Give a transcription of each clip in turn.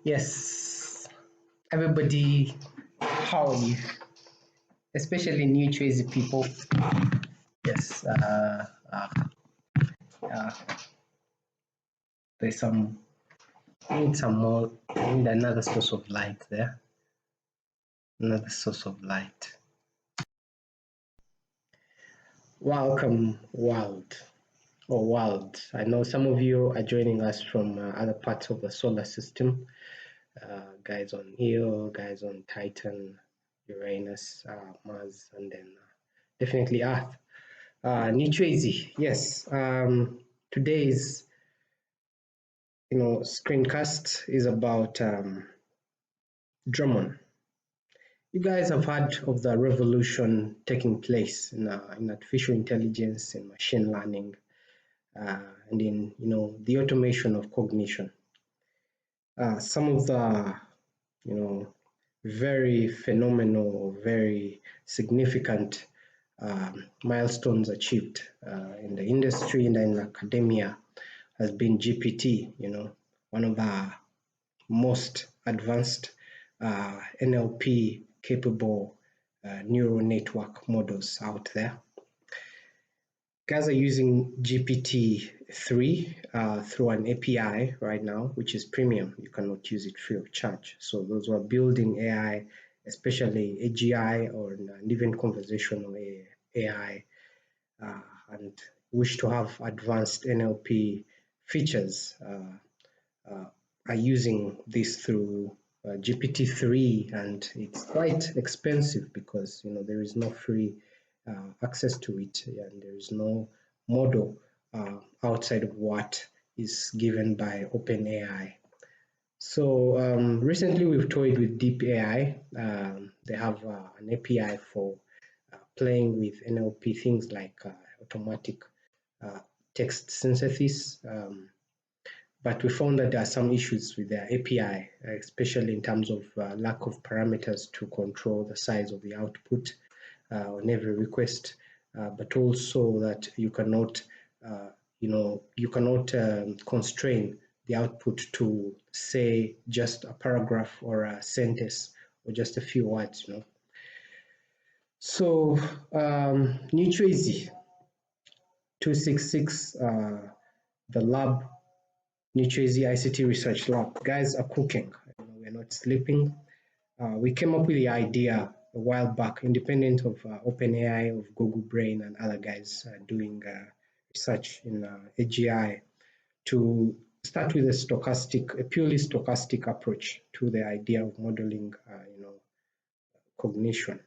Yes, everybody, how are you? Especially New Jersey people. Yes, uh, there's need some more, need another source of light there. Another source of light. Welcome, world. I know some of you are joining us from other parts of the solar system. Guys on Io, guys on Titan, Uranus, Mars, and then definitely Earth. New Jersey, yes. Today's screencast is about Dramon. You guys have heard of the revolution taking place in artificial intelligence, in machine learning, and in the automation of cognition. Some of the you know very phenomenal, very significant milestones achieved in the industry and in academia has been GPT, one of the most advanced NLP capable neural network models out there. Guys are using GPT-3 through an API right now, which is premium. You cannot use it free of charge. So those who are building AI, especially AGI or even conversational AI, and wish to have advanced NLP features are using this through GPT-3, and it's quite expensive because there is no free access to it, and there is no model outside of what is given by OpenAI. So recently we've toyed with Deep AI. They have an API for playing with NLP, things like automatic text synthesis. But we found that there are some issues with their API, especially in terms of lack of parameters to control the size of the output on every request, but also that you cannot, constrain the output to say just a paragraph or a sentence or just a few words. So New Jersey 266, the lab, New Jersey ICT Research Lab. Guys are cooking. We're not sleeping. We came up with the idea a while back, independent of OpenAI, of Google Brain, and other guys doing research in AGI, to start with a purely stochastic approach to the idea of modeling, cognition.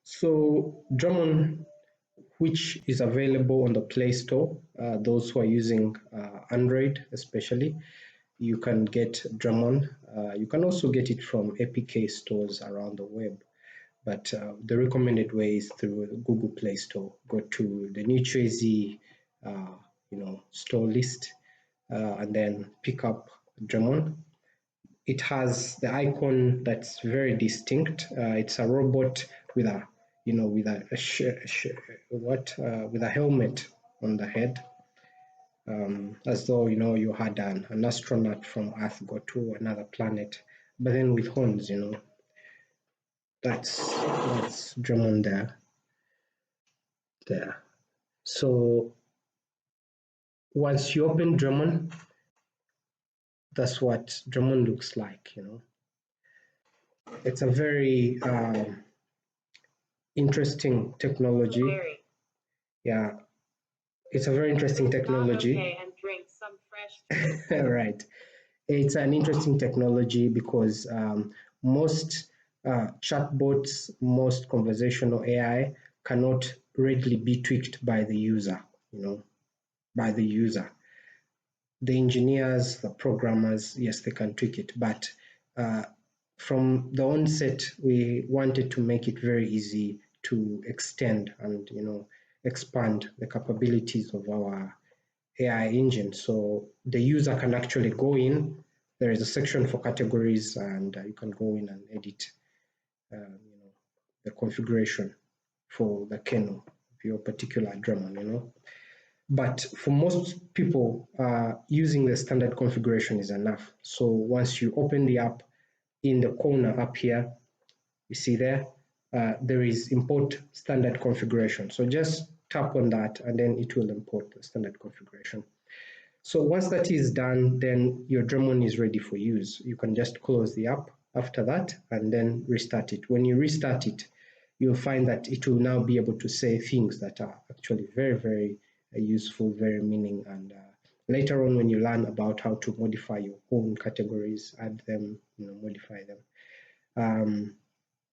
So Dramon, which is available on the Play Store, those who are using Android especially, you can get Dramon. You can also get it from APK stores around the web, but the recommended way is through the Google Play Store. Go to the New Jersey, store list, and then pick up Dramon. It has the icon that's very distinct. It's a robot with a with with a helmet on the head, as though you had an astronaut from Earth go to another planet, but then with horns. That's Dramon there. So once you open Dramon, that's what Dramon looks like. It's a very interesting technology. Yeah, it's a very interesting technology. Okay, and drink some fresh right. It's an interesting technology because most chatbots, most conversational AI cannot readily be tweaked by the user, by the user. The engineers, the programmers, yes, they can tweak it, but from the onset, we wanted to make it very easy to extend and expand the capabilities of our AI engine. So the user can actually go in. There is a section for categories, and you can go in and edit, the configuration for the kernel of your particular Dramon. But for most people, using the standard configuration is enough. So once you open the app, in the corner up here, you see there is import standard configuration. So just tap on that and then it will import the standard configuration. So once that is done, then your Dramon is ready for use. You can just close the app after that and then restart it. When you restart it, you'll find that it will now be able to say things that are actually very, very useful, very meaning. And later on, when you learn about how to modify your own categories, add them, modify them,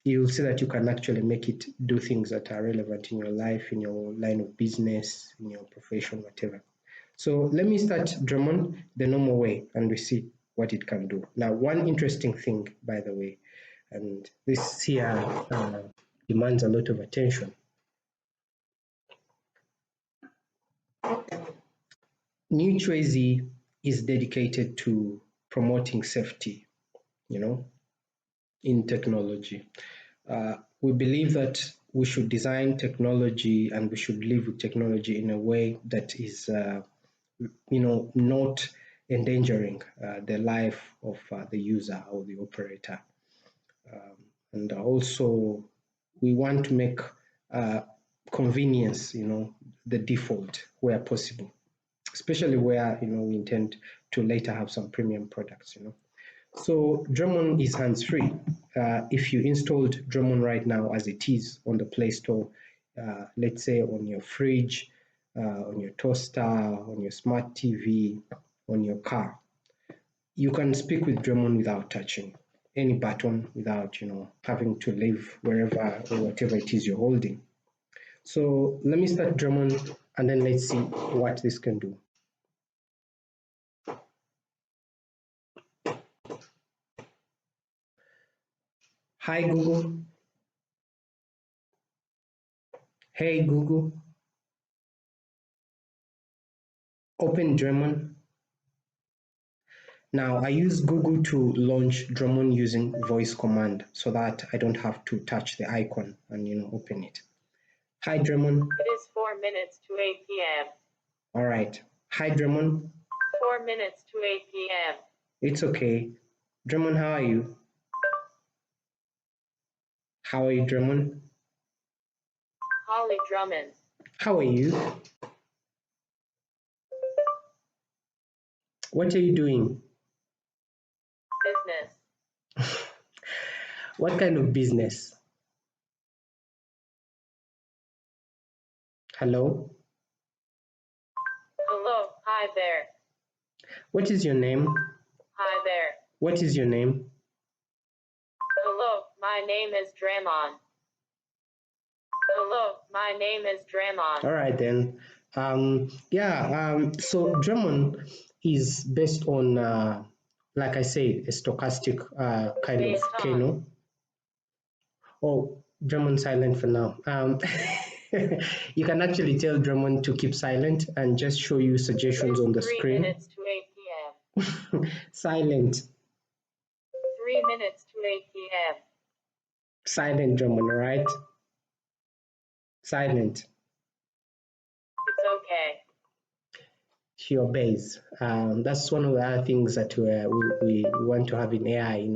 you'll see that you can actually make it do things that are relevant in your life, in your line of business, in your profession, whatever. So let me start Dramon the normal way and we see what it can do. Now, one interesting thing, by the way, and this here demands a lot of attention. New Tracy is dedicated to promoting safety, in technology. We believe that we should design technology and we should live with technology in a way that is, not endangering the life of the user or the operator. And also, we want to make convenience, the default where possible, especially where, we intend to later have some premium products, So Dramon is hands-free. If you installed Dramon right now as it is on the Play Store, let's say on your fridge, on your toaster, on your smart TV, on your car, you can speak with Dramon without touching any button, without having to leave wherever or whatever it is you're holding. So let me start Dramon and then let's see what this can do. Hi Google. Hey Google. Open Dramon. Now I use Google to launch Dramon using voice command so that I don't have to touch the icon and open it. Hi Dramon. It is 4 minutes to 8 p.m. All right. Hi Dramon. 4 minutes to 8 p.m. It's okay. Dramon, how are you? How are you, Dramon? Holly Drummond. How are you? What are you doing? Business. What kind of business? Hello? Hello, hi there. What is your name? Hi there. What is your name? Hello, my name is Dramon. Hello, my name is Dramon. All right then. So Dramon is based on, like I said, a stochastic kind of Based on. kernel. Oh, Dramon silent for now. You can actually tell Dramon to keep silent and just show you suggestions on the 3 screen. minutes to 8 p.m. Silent. 3 minutes to 8 p.m. Silent, Dramon, all right? Silent. It's okay. She obeys. That's one of the other things that we want to have in AI.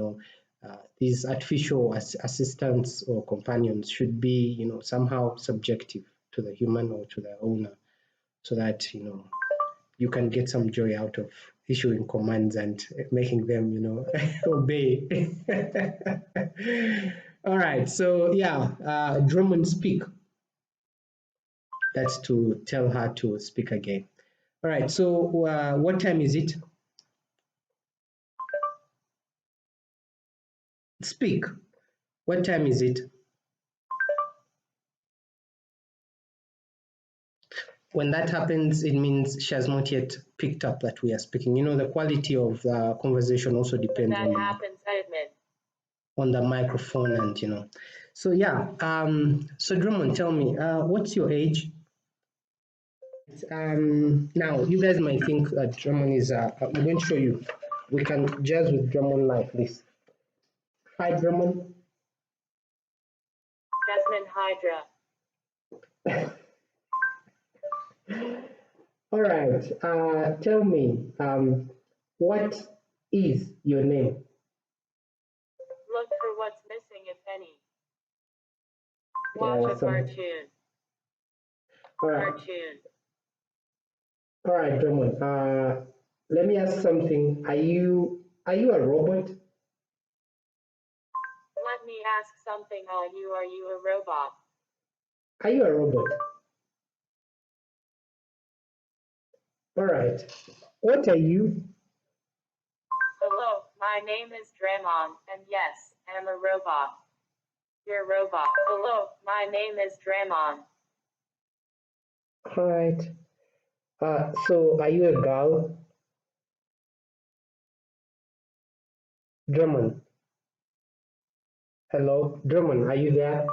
These artificial assistants or companions should be, somehow subjective to the human or to the owner, so that you can get some joy out of issuing commands and making them, obey. All right. So yeah, Drummond speak. That's to tell her to speak again. All right. So what time is it? Speak. What time is it? When that happens, it means she has not yet picked up that we are speaking. The quality of the conversation also depends When that happens, I admit. On the microphone and. So yeah, so Drummond, tell me, what's your age? Now, you guys might think that Drummond is, I'm going to show you. We can jazz with Drummond like this. Hi, Drummond. Jasmine Hydra. All right. Tell me, what is your name? Look for what's missing, if any. Yeah, Watch a some. cartoon. All right. Cartoon. All right, Dramon. Let me ask something. Are you a robot? Let me ask something. Are you a robot? Are you a robot? All right. What are you? Hello, my name is Dramon, and yes, I'm a robot. You're a robot. Hello, my name is Dramon. All right. So are you a girl? Dramon. Hello, Dramon. Are you there?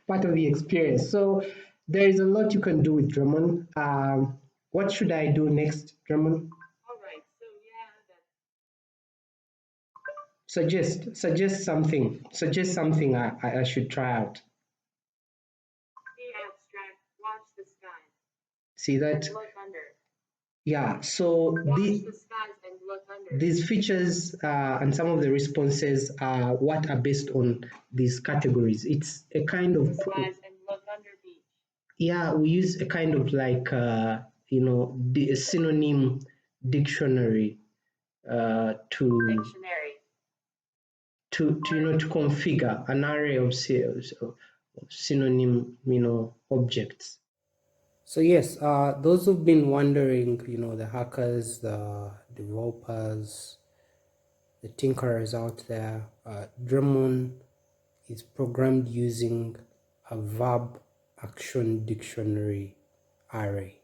Part of the experience. So there is a lot you can do with Dramon. What should I do next, Dramon? Alright, so yeah, that's Suggest something. Suggest something I should try out. the abstract. Watch the skies. See that? And look under. Yeah. So Watch the skies and look under. these features and some of the responses are what are based on these categories. It's a kind The of, skies and look under beach. yeah, we use a kind of like the synonym dictionary to Dictionary. to configure an array of synonym objects. So yes, those who've been wondering, the hackers, the developers, the tinkerers out there, Dramon is programmed using a verb action dictionary array.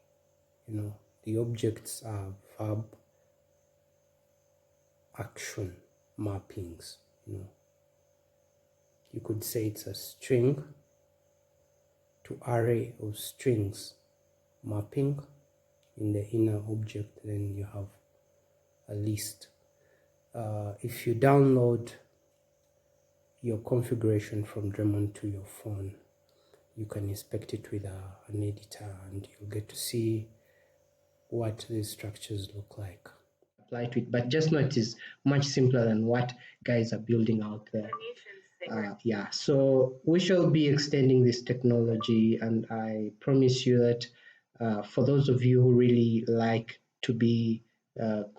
The objects are verb action mappings. You could say it's a string to array of strings mapping. In the inner object, then you have a list. If you download your configuration from Dramon to your phone, you can inspect it with an editor, and you'll get to see what these structures look like. Apply to it, but just know it is much simpler than what guys are building out there. Yeah, so we shall be extending this technology, and I promise you that for those of you who really like to be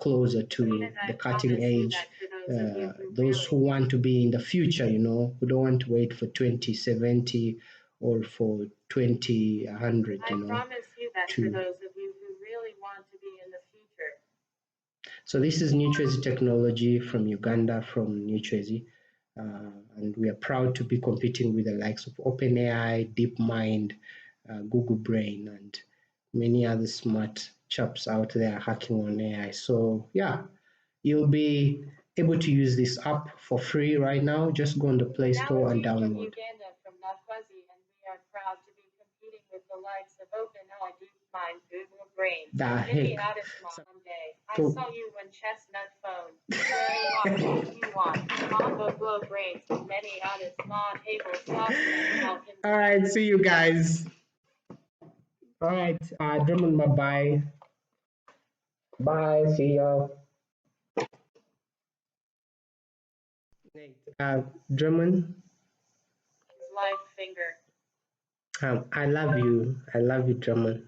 closer to the cutting edge, those who want to be in the future, who don't want to wait for 2070 or for 2000, I promise you that for those of you who really want to be in the future. So this is New Jersey Technology from Uganda, from New Jersey. And we are proud to be competing with the likes of OpenAI, DeepMind, Google Brain, and many other smart chaps out there hacking on AI. So yeah, you'll be able to use this app for free right now. Just go on the Play Store and From download. Uganda, from Nakwazi, and we are proud to be competing with the likes of OpenAI, DeepMind, Google Brain, The and many heck? others. One day, I saw you on Chestnut Phone, wearing what you want, Mongo Glow Brains, and many others not able to. All right, see you guys. All right, Drummond, bye. Bye, see y'all. Drummond, Light finger. I love you. I love you, Drummond.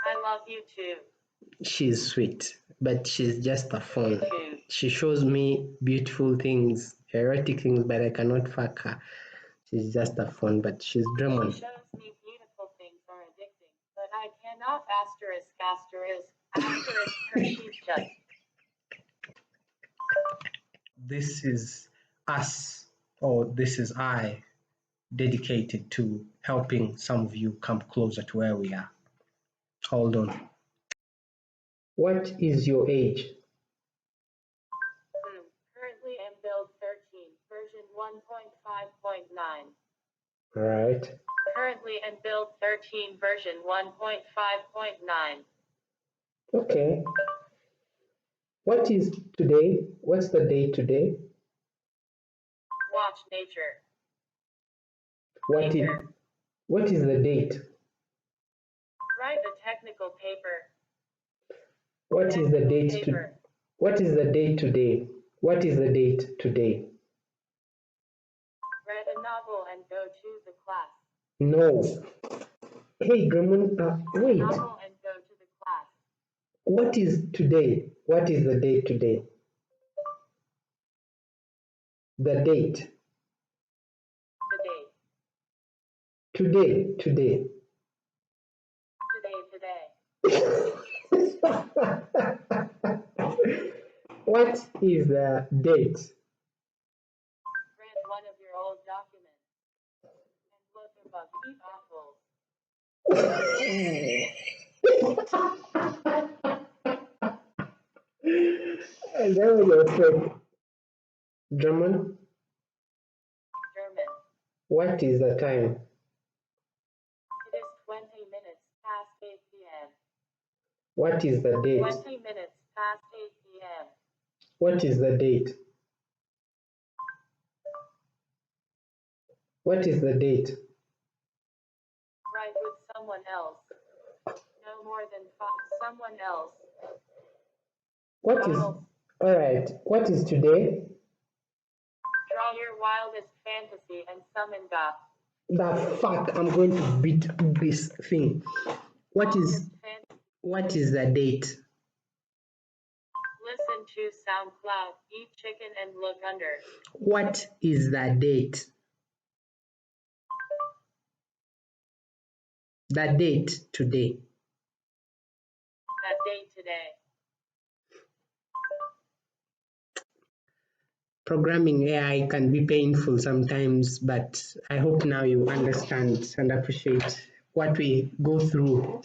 I love you too. She's sweet, but she's just a phone. She shows me beautiful things, erotic things, but I cannot fuck her. She's just a phone, but she's Drummond. She shows me beautiful things are addicting, but I cannot asterisk her. She's just. This is us, or this is I, dedicated to helping some of you come closer to where we are. Hold on. What is your age? Currently am build 13, version 1.5.9. Right. Currently am build 13, version 1.5.9. Okay. What is today? What's the date today? Watch nature. What is the date? Write a technical paper. What is the date Paper. what is the date today? What is the date today? Read a novel and go to the class. No. Hey, Dramon, wait. Novel and go to the class. What is today? What is the date today? The date. The date. Today. Today. What is the date? Read one of your old documents and look above heap apples. And then you said, German, German. what is the time? It is 20 minutes past 8 p.m. What is the date? 20 minutes past 8 p.m. What is the date? What is the date? Write with someone else. No more than someone else. What is, all right, what is today? Draw your wildest fantasy and summon God. The fuck, I'm going to beat this thing. What is the date? Listen to SoundCloud, eat chicken and look under. What is the date? The date today. That date today. Programming AI can be painful sometimes, but I hope now you understand and appreciate what we go through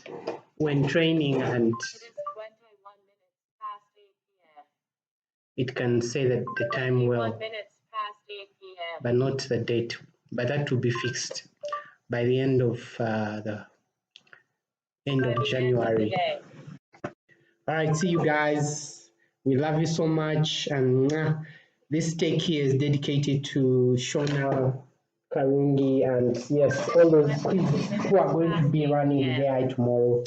when training, and It is 21 minutes past 8 p.m. it can say that the time well, 21 minutes past 8 p.m. but not the date. But that will be fixed by the end of January. All right, see you guys. We love you so much, and this take here is dedicated to Shona, Karungi, and yes, all those kids who are going to be running with AI tomorrow.